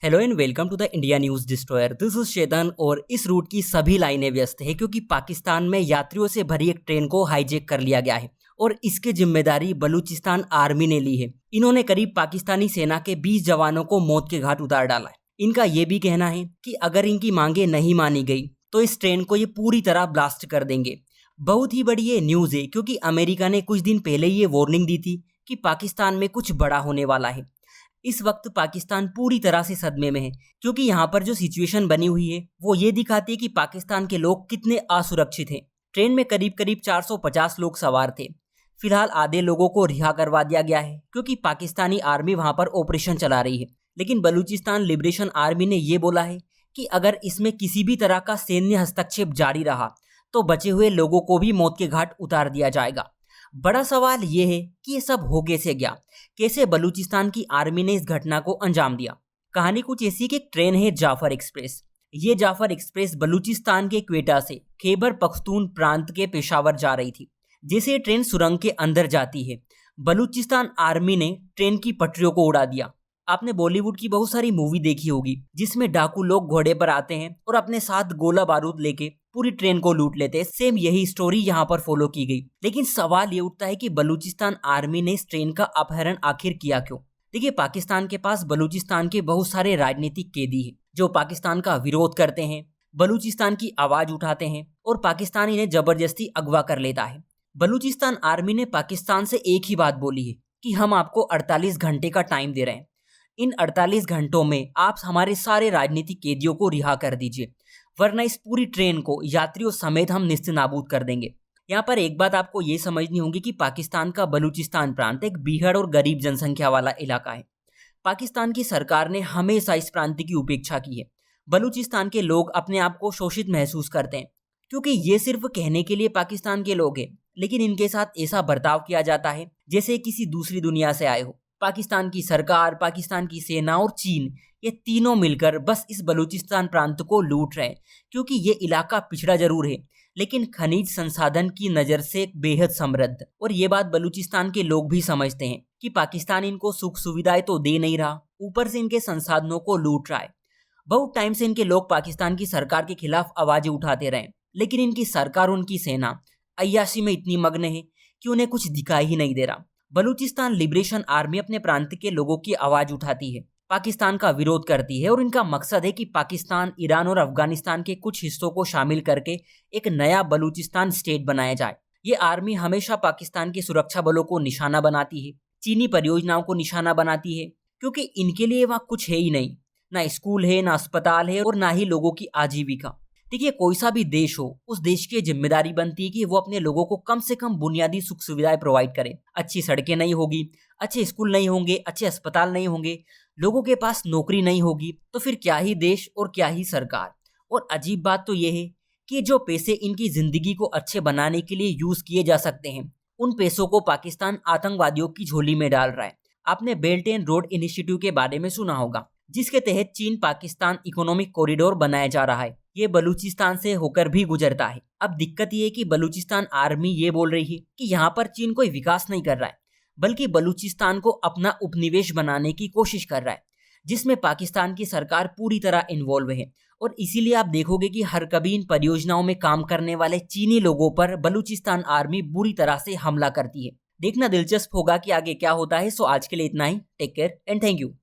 Hello and welcome to the India news destroyer. This is Chetan और इस root की सभी लाइनें व्यस्त है क्योंकि पाकिस्तान में यात्रियों से भरी एक ट्रेन को हाईजैक कर लिया गया है और इसकी जिम्मेदारी बलूचिस्तान आर्मी ने ली है। इन्होंने करीब पाकिस्तानी सेना के 20 जवानों को मौत के घाट उतार डाला है। इनका ये भी कहना है कि अगर इनकी मांगे नहीं मानी गई तो इस ट्रेन को ये पूरी तरह ब्लास्ट कर देंगे। बहुत ही बड़ी ये न्यूज है क्योंकि अमेरिका ने कुछ दिन पहले ये वार्निंग दी थी कि पाकिस्तान में कुछ बड़ा होने वाला है। इस वक्त पाकिस्तान पूरी तरह से सदमे में है क्योंकि यहाँ पर जो सिचुएशन बनी हुई है वो ये दिखाती है कि पाकिस्तान के लोग कितने असुरक्षित हैं। ट्रेन में करीब करीब 450 लोग सवार थे। फिलहाल आधे लोगों को रिहा करवा दिया गया है क्योंकि पाकिस्तानी आर्मी वहां पर ऑपरेशन चला रही है, लेकिन बलूचिस्तान लिबरेशन आर्मी ने ये बोला है कि अगर इसमें किसी भी तरह का सैन्य हस्तक्षेप जारी रहा तो बचे हुए लोगों को भी मौत के घाट उतार दिया जाएगा। बड़ा सवाल ये है कि ये सब हो कैसे गया, कैसे बलूचिस्तान की आर्मी ने इस घटना को अंजाम दिया। कहानी कुछ ऐसी कि एक ट्रेन है जाफर एक्सप्रेस। ये जाफर एक्सप्रेस बलूचिस्तान के क्वेटा से खैबर पख्तून प्रांत के पेशावर जा रही थी। जैसे ये ट्रेन सुरंग के अंदर जाती है, बलूचिस्तान आर्मी ने ट्रेन की पटरियों को उड़ा दिया। आपने बॉलीवुड की बहुत सारी मूवी देखी होगी जिसमें डाकू लोग घोड़े पर आते हैं और अपने साथ गोला बारूद लेके पूरी ट्रेन को लूट लेते हैं। सेम यही स्टोरी यहाँ पर फॉलो की गई। लेकिन सवाल ये उठता है कि बलूचिस्तान आर्मी ने इस ट्रेन का अपहरण आखिर किया क्यों? देखिए, पाकिस्तान के पास बलूचिस्तान के बहुत सारे राजनीतिक कैदी हैं जो पाकिस्तान का विरोध करते हैं, बलूचिस्तान की आवाज उठाते हैं और पाकिस्तान इन्हें जबरदस्ती अगवा कर लेता है। बलूचिस्तान आर्मी ने पाकिस्तान से एक ही बात बोली है कि हम आपको 48 घंटे का टाइम दे रहे हैं। इन 48 घंटों में आप हमारे सारे राजनीतिक कैदियों को रिहा कर दीजिए, वरना इस पूरी ट्रेन को यात्रियों समेत हम निस्तेनाबूद कर देंगे। यहाँ पर एक बात आपको ये समझनी होगी कि पाकिस्तान का बलूचिस्तान प्रांत एक बीहड़ और गरीब जनसंख्या वाला इलाका है। पाकिस्तान की सरकार ने हमेशा इस प्रांत की उपेक्षा की है। बलूचिस्तान के लोग अपने आप को शोषित महसूस करते हैं क्योंकि ये सिर्फ कहने के लिए पाकिस्तान के लोग हैं, लेकिन इनके साथ ऐसा बर्ताव किया जाता है जैसे किसी दूसरी दुनिया से आए हो। पाकिस्तान की सरकार, पाकिस्तान की सेना और चीन, ये तीनों मिलकर बस इस बलूचिस्तान प्रांत को लूट रहे हैं क्योंकि ये इलाका पिछड़ा जरूर है लेकिन खनिज संसाधन की नज़र से बेहद समृद्ध। और ये बात बलूचिस्तान के लोग भी समझते हैं कि पाकिस्तान इनको सुख सुविधाएं तो दे नहीं रहा, ऊपर से इनके संसाधनों को लूट रहा है। बहुत टाइम से इनके लोग पाकिस्तान की सरकार के खिलाफ आवाजें उठाते रहे, लेकिन इनकी सरकार, उनकी सेना अय्याशी में इतनी मग्न है कि उन्हें कुछ दिखाई ही नहीं दे रहा। बलूचिस्तान लिबरेशन आर्मी अपने प्रांत के लोगों की आवाज उठाती है, पाकिस्तान का विरोध करती है और इनका मकसद है कि पाकिस्तान, ईरान और अफगानिस्तान के कुछ हिस्सों को शामिल करके एक नया बलूचिस्तान स्टेट बनाया जाए। ये आर्मी हमेशा पाकिस्तान के सुरक्षा बलों को निशाना बनाती है, चीनी परियोजनाओं को निशाना बनाती है क्योंकि इनके लिए वहाँ कुछ है ही नहीं, ना स्कूल है, ना अस्पताल है और ना ही लोगों की आजीविका। देखिए, कोई सा भी देश हो, उस देश की जिम्मेदारी बनती है कि वो अपने लोगों को कम से कम बुनियादी सुख सुविधाएं प्रोवाइड करे। अच्छी सड़कें नहीं होगी, अच्छे स्कूल नहीं होंगे, अच्छे अस्पताल नहीं होंगे, लोगों के पास नौकरी नहीं होगी, तो फिर क्या ही देश और क्या ही सरकार। और अजीब बात तो ये है कि जो पैसे इनकी जिंदगी को अच्छे बनाने के लिए यूज किए जा सकते हैं, उन पैसों को पाकिस्तान आतंकवादियों की झोली में डाल रहा है। आपने बेल्ट एंड रोड इनिशिएटिव के बारे में सुना होगा, जिसके तहत चीन पाकिस्तान इकोनॉमिक कॉरिडोर बनाया जा रहा है। ये बलूचिस्तान से होकर भी गुजरता है। अब दिक्कत ये है कि बलूचिस्तान आर्मी ये बोल रही है कि यहाँ पर चीन कोई विकास नहीं कर रहा है, बल्कि बलूचिस्तान को अपना उपनिवेश बनाने की कोशिश कर रहा है, जिसमें पाकिस्तान की सरकार पूरी तरह इन्वॉल्व है। और इसीलिए आप देखोगे कि हर कभी इन परियोजनाओं में काम करने वाले चीनी लोगों पर बलूचिस्तान आर्मी बुरी तरह से हमला करती है। देखना दिलचस्प होगा कि आगे क्या होता है। सो आज के लिए इतना ही। Take care and thank you.